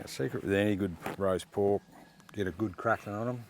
secret with any good roast pork, get a good crackling on them.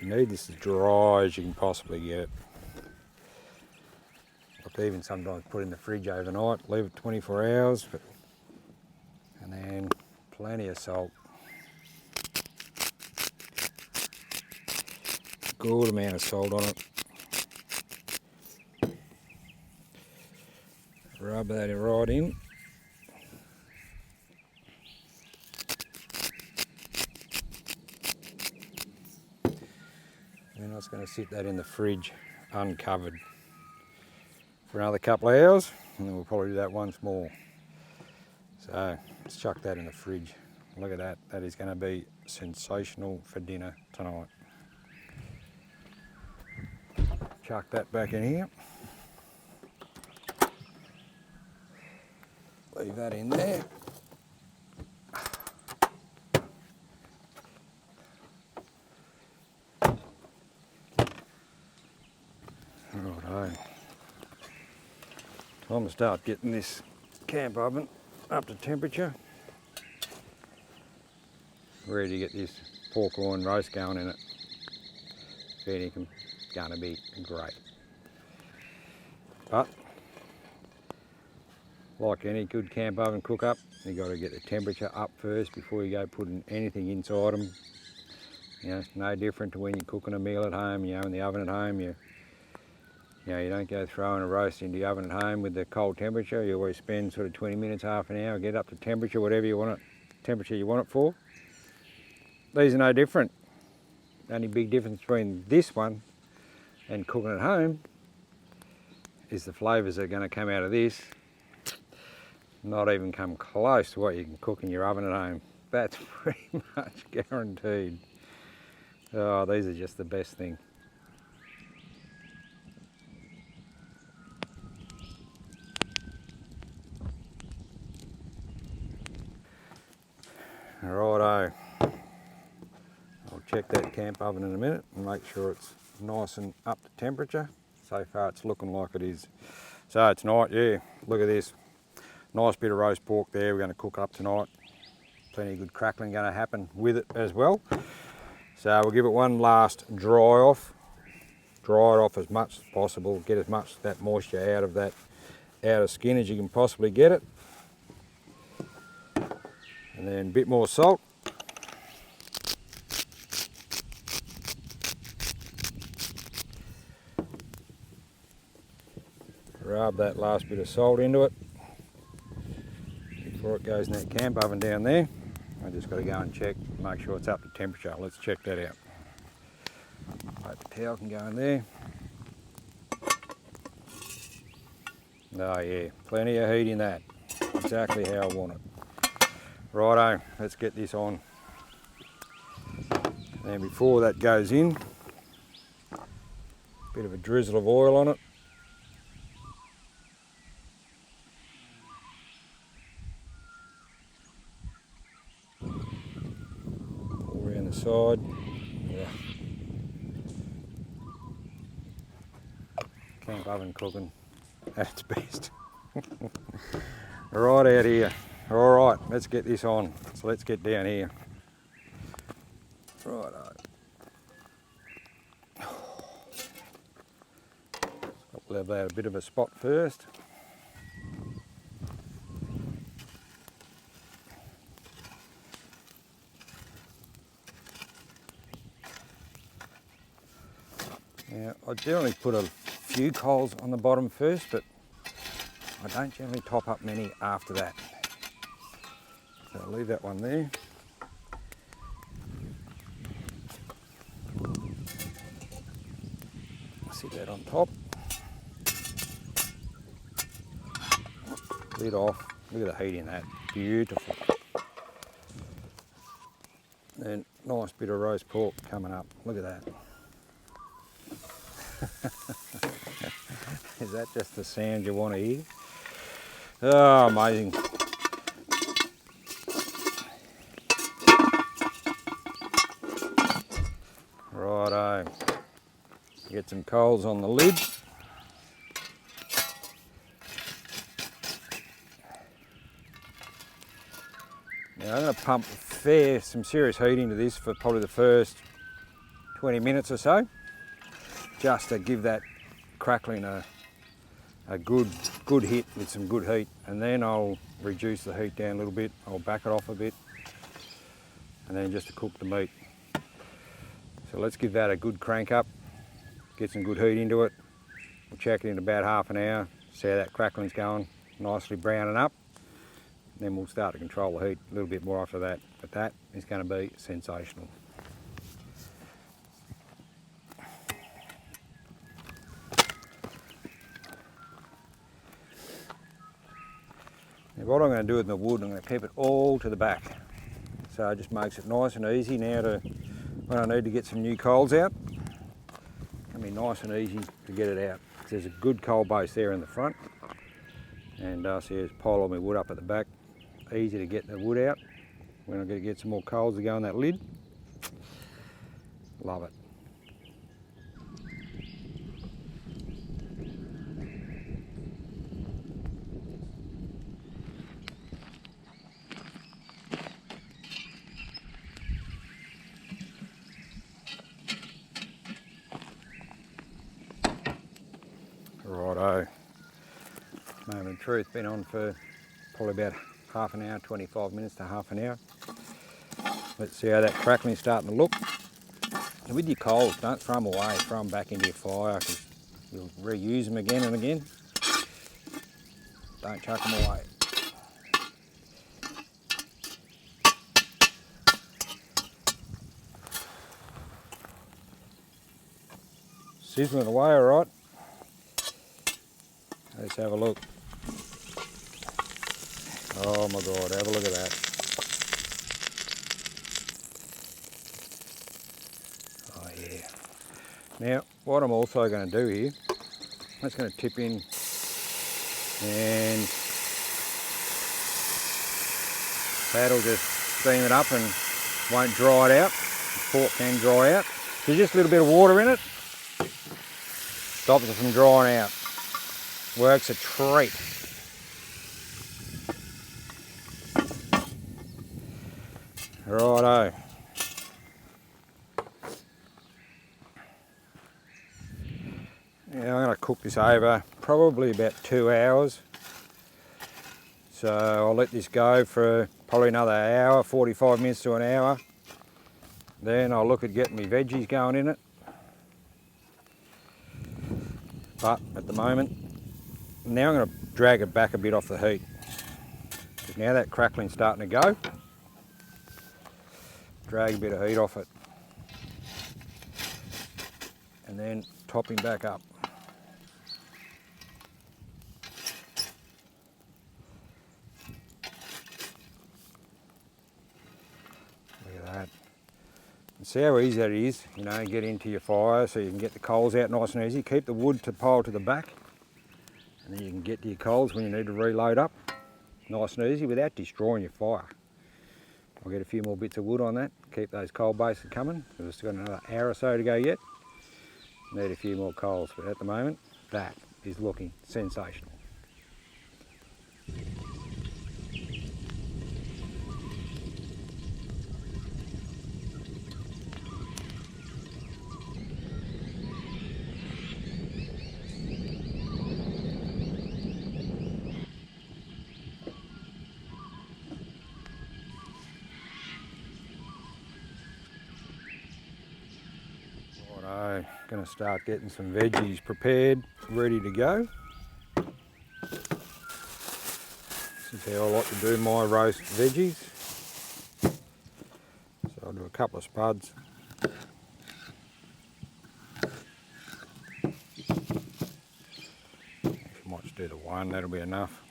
You need this as dry as you can possibly get it. Look, even sometimes put it in the fridge overnight, leave it 24 hours, and then plenty of salt. Good amount of salt on it. Rub that right in. Then I was going to sit that in the fridge uncovered for another couple of hours, and then we'll probably do that once more. So let's chuck that in the fridge. Look at that, that is going to be sensational for dinner tonight. Chuck that back in here. Leave that in there. Righto. Time to start getting this camp oven up to temperature. Ready to get this pork loin roast going in it. It's going to be great. But like any good camp oven cook up, you got to get the temperature up first before you go putting anything inside them. You know, it's no different to when you're cooking a meal at home. You know, in the oven at home, you don't go throwing a roast into the oven at home with the cold temperature. You always spend sort of 20 minutes, half an hour, get up to temperature, whatever you want it, temperature you want it for. These are no different. The only big difference between this one and cooking at home is the flavours that are going to come out of this not even come close to what you can cook in your oven at home. That's pretty much guaranteed. Oh, these are just the best thing. Righto. I'll check that camp oven in a minute and make sure it's nice and up to temperature. So far it's looking like it is. So it's nice, yeah, look at this. Nice bit of roast pork there we're going to cook up tonight. Plenty of good crackling going to happen with it as well. So we'll give it one last dry off. Dry it off as much as possible. Get as much of that moisture out of that outer skin as you can possibly get it. And then a bit more salt. Rub that last bit of salt into it before it goes in that camp oven down there. I just got to go and check, make sure it's up to temperature. Let's check that out. Right, the towel can go in there. Oh yeah, plenty of heat in that. Exactly how I want it. Righto, let's get this on. And before that goes in, a bit of a drizzle of oil on it. All around the side. Yeah. Camp oven cooking at its best. Right out here. All right, let's get this on. So let's get down here. Righto. We'll have that a bit of a spot first. Now, I generally put a few coals on the bottom first, but I don't generally top up many after that. So I'll leave that one there. Sit that on top. Lid off. Look at the heat in that. Beautiful. And nice bit of roast pork coming up. Look at that. Is that just the sound you want to hear? Oh, amazing. Righto. Get some coals on the lid. Now I'm going to pump some serious heat into this for probably the first 20 minutes or so, just to give that crackling a good hit with some good heat, and then I'll reduce the heat down a little bit. I'll back it off a bit, and then just to cook the meat. So let's give that a good crank up, get some good heat into it. We'll check it in about half an hour, see how that crackling's going, nicely browning up. Then we'll start to control the heat a little bit more after that. But that is going to be sensational. Now what I'm going to do with the wood, I'm going to keep it all to the back. So it just makes it nice and easy now to, when I need to get some new coals out, it'll be nice and easy to get it out. There's a good coal base there in the front, and so there's a pile of my wood up at the back. Easy to get the wood out when I'm going to get some more coals to go on that lid. Love it. Righto. Moment of truth, been on for probably about half an hour, 25 minutes to half an hour. Let's see how that crackling's starting to look. And with your coals, don't throw them away, throw them back into your fire, because you'll reuse them again and again. Don't chuck them away. Sizzling away, all right. Let's have a look. Oh my God, have a look at that. Oh yeah. Now, what I'm also going to do here, I'm just going to tip in and that'll just steam it up and won't dry it out. The pork can dry out. There's just a little bit of water in it. Stops it from drying out. Works a treat. Righto. Now I'm going to cook this over probably about 2 hours. So I'll let this go for probably another hour, 45 minutes to an hour. Then I'll look at getting my veggies going in it. But at the moment, now I'm going to drag it back a bit off the heat. Because now that crackling's starting to go, drag a bit of heat off it. And then top him back up. Look at that. And see how easy that is, you know, get into your fire so you can get the coals out nice and easy. Keep the wood to pile to the back, and then you can get to your coals when you need to reload up nice and easy without destroying your fire. I'll get a few more bits of wood on that, keep those coal bases coming. We've still got another hour or so to go yet. Need a few more coals, but at the moment, that is looking sensational. Righto, going to start getting some veggies prepared, ready to go. This is how I like to do my roast veggies. So I'll do a couple of spuds. Actually, might just do the one, that'll be enough.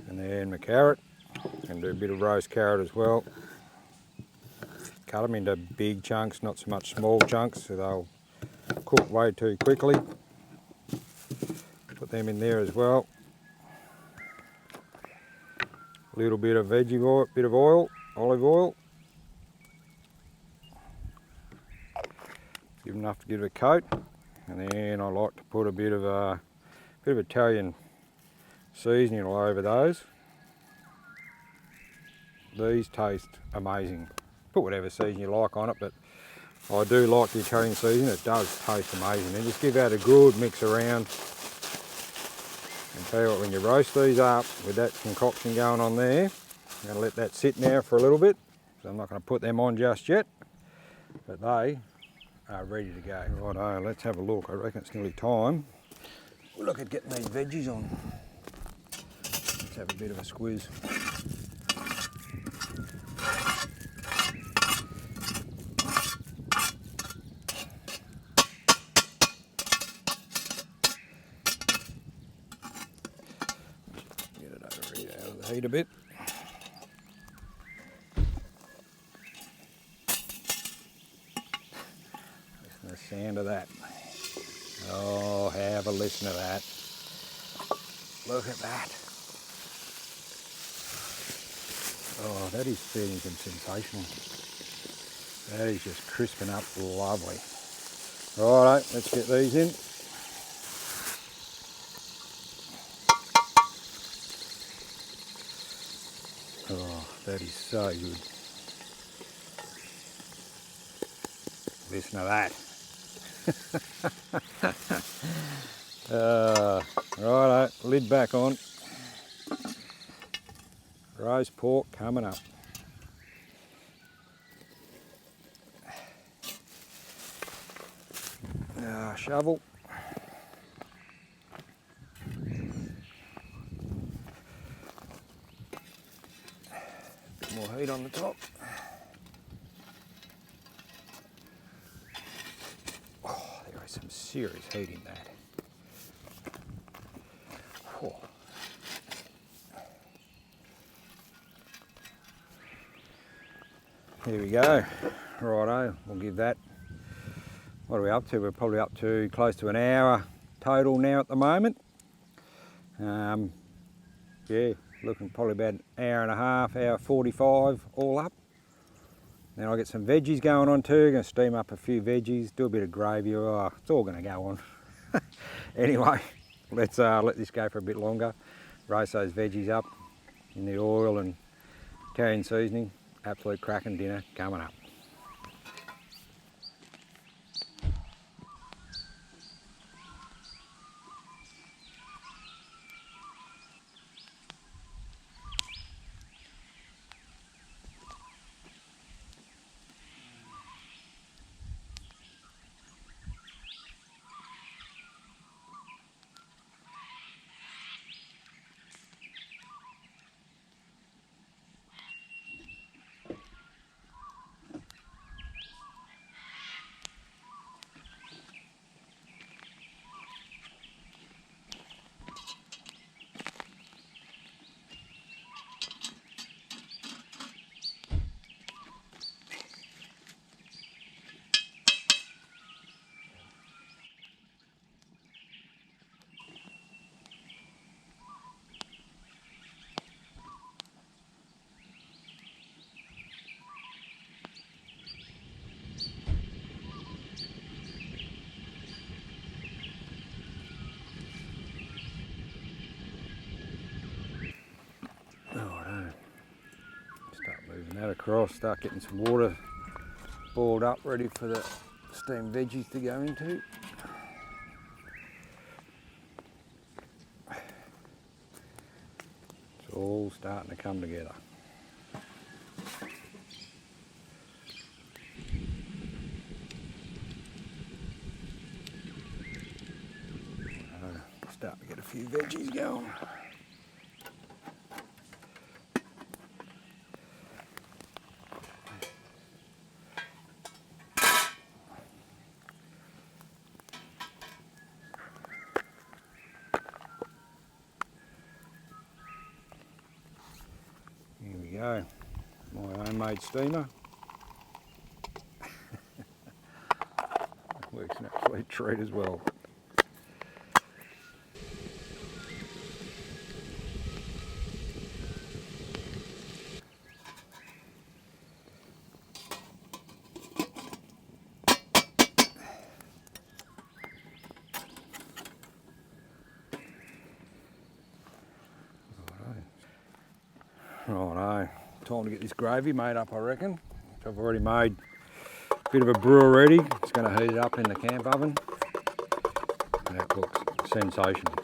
And then my carrot, and do a bit of roast carrot as well. Cut them into big chunks, not so much small chunks, so they'll cook way too quickly. Put them in there as well. A little bit of veggie oil, bit of oil, olive oil. Give enough to give it a coat, and then I like to put a bit of Italian seasoning all over those. These taste amazing. Put whatever season you like on it, but I do like the Italian seasoning. It does taste amazing. And just give that a good mix around. And tell you what, when you roast these up with that concoction going on there, I'm going to let that sit now for a little bit. So I'm not going to put them on just yet, but they are ready to go. Righto, let's have a look. I reckon it's nearly time. We'll look at getting these veggies on. Let's have a bit of a squeeze. Get it over here out of the heat a bit. Listen to the sound of that. Oh, have a listen to that. Look at that. Oh, that is feeling some sensational. That is just crisping up lovely. Righto, let's get these in. Oh, that is so good. Listen to that. Righto, lid back on. Roast pork coming up. Shovel. Bit more heat on the top. Oh, there is some serious heat in that. Oh. Here we go. Righto, we'll give that. What are we up to? We're probably up to close to an hour total now at the moment. Yeah, looking probably about an hour and a half, hour 45 all up. Then I'll get some veggies going on too. Going to steam up a few veggies, do a bit of gravy. Oh, it's all going to go on. Anyway, let's let this go for a bit longer. Roast those veggies up in the oil and Italian seasoning. Absolute cracking dinner coming up. That across, start getting some water boiled up, ready for the steamed veggies to go into. It's all starting to come together. Start to get a few veggies going. Here we go, my homemade steamer. Works an absolute treat as well. Righto, time to get this gravy made up, I reckon. I've already made a bit of a brew already. It's going to heat it up in the camp oven. And that looks sensational.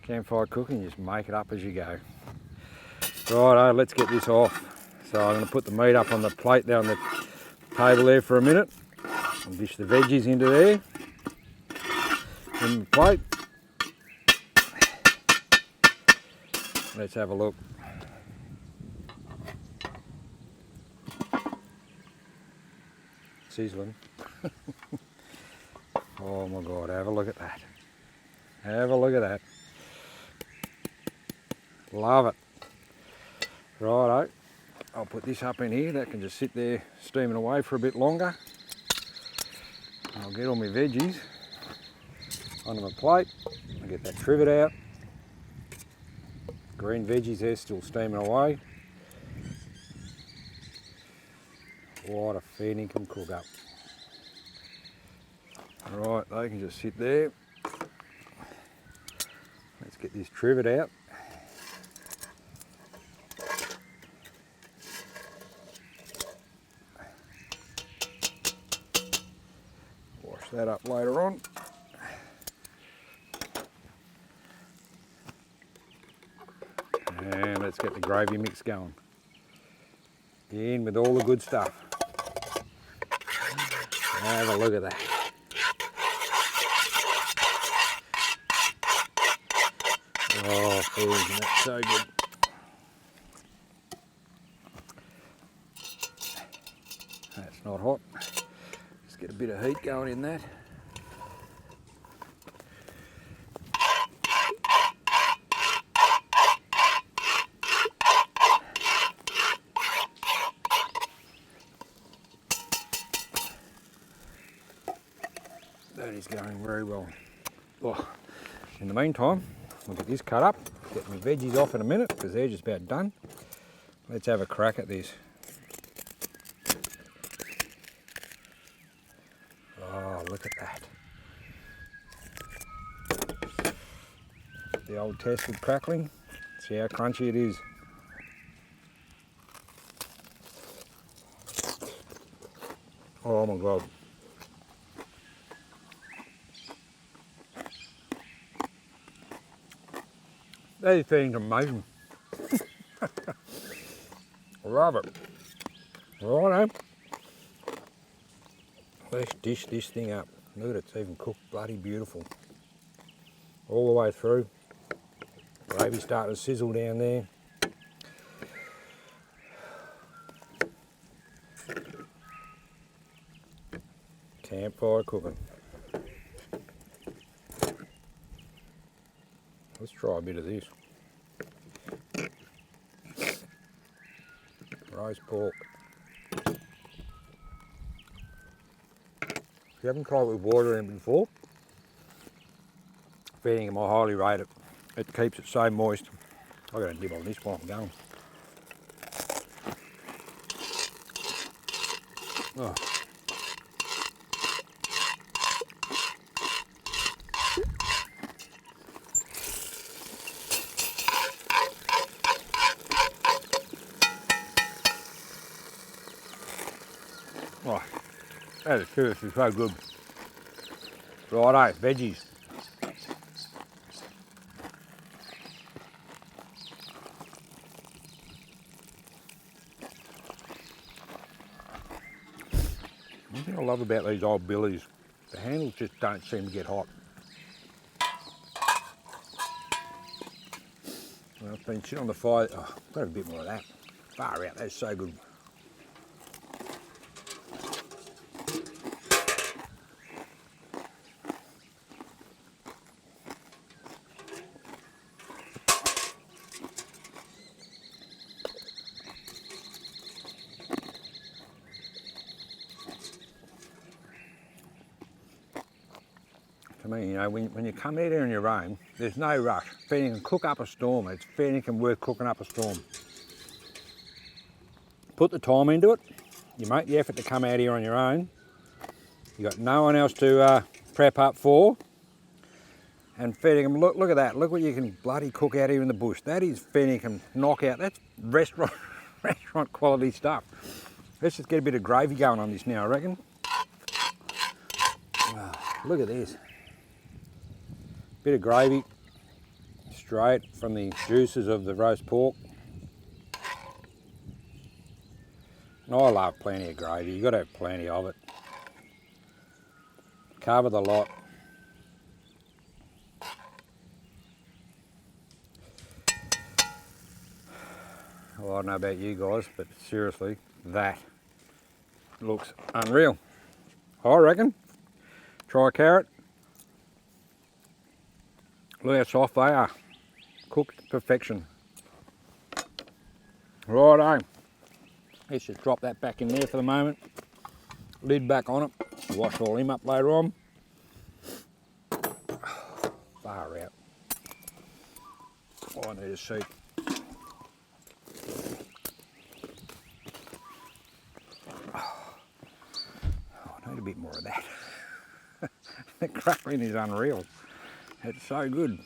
Campfire cooking, just make it up as you go. Righto, let's get this off. So I'm going to put the meat up on the plate there on the table there for a minute. And dish the veggies into there. In the plate. Let's have a look. Sizzling. Oh my God, have a look at that. Have a look at that. Love it. Righto, I'll put this up in here. That can just sit there steaming away for a bit longer. I'll get all my veggies onto my plate. I'll get that trivet out. Green veggies there still steaming away. What a fair dinkum cook up. Right, they can just sit there. Let's get this trivet out. Wash that up later on. And let's get the gravy mix going. In with all the good stuff. Have a look at that. Oh, isn't that so good? That's not hot. Let's get a bit of heat going in that. That is going very well. Oh, in the meantime, we'll get this cut up, get my veggies off in a minute because they're just about done. Let's have a crack at this. Oh, look at that. The old tested crackling. See how crunchy it is. Oh my God. These things are amazing. Love it. Righto. Let's dish this thing up. Look at it, it's even cooked bloody beautiful. All the way through. Gravy starting to sizzle down there. Campfire cooking. Let's try a bit of this. Roast pork. If you haven't tried it with water in it before, feeding them, I highly rate it. It keeps it so moist. I've got to dip on this while I'm going. Oh. Oh, that is seriously so good. Righto, veggies. One thing I love about these old billies, the handles just don't seem to get hot. Well, it's been sitting on the fire. Oh, got a bit more of that. Far out, that's so good. To me, you know, when you come out here on your own, there's no rush. Feeding can cook up a storm. It's feeding can worth cooking up a storm. Put the time into it. You make the effort to come out here on your own. You got no one else to prep up for. and feeding them. Look at that. Look what you can bloody cook out here in the bush. That is Fennick knockout. That's restaurant quality stuff. Let's just get a bit of gravy going on this now, I reckon. Wow, look at this. Bit of gravy straight from the juices of the roast pork. And I love plenty of gravy. You've got to have plenty of it. Cover the lot. Well, I don't know about you guys, but seriously, that looks unreal. I reckon. Try a carrot. Look how soft they are. Cooked to perfection. Righto. Let's just drop that back in there for the moment. Lid back on it. Wash all him up later on. Far out. Oh, I need a seat. I need a bit more of that. The crackling is unreal. It's so good.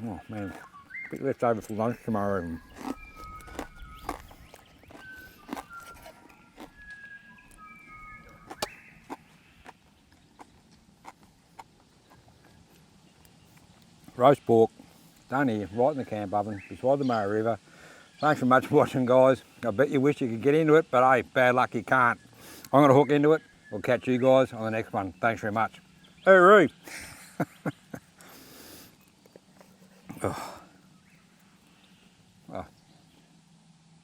Oh man, a bit left over for lunch tomorrow. Roast pork, done here, right in the camp oven, beside the Murray River. Thanks so much for watching, guys. I bet you wish you could get into it, but hey, bad luck you can't. I'm going to hook into it. We'll catch you guys on the next one. Thanks very much. Hooroo! Oh.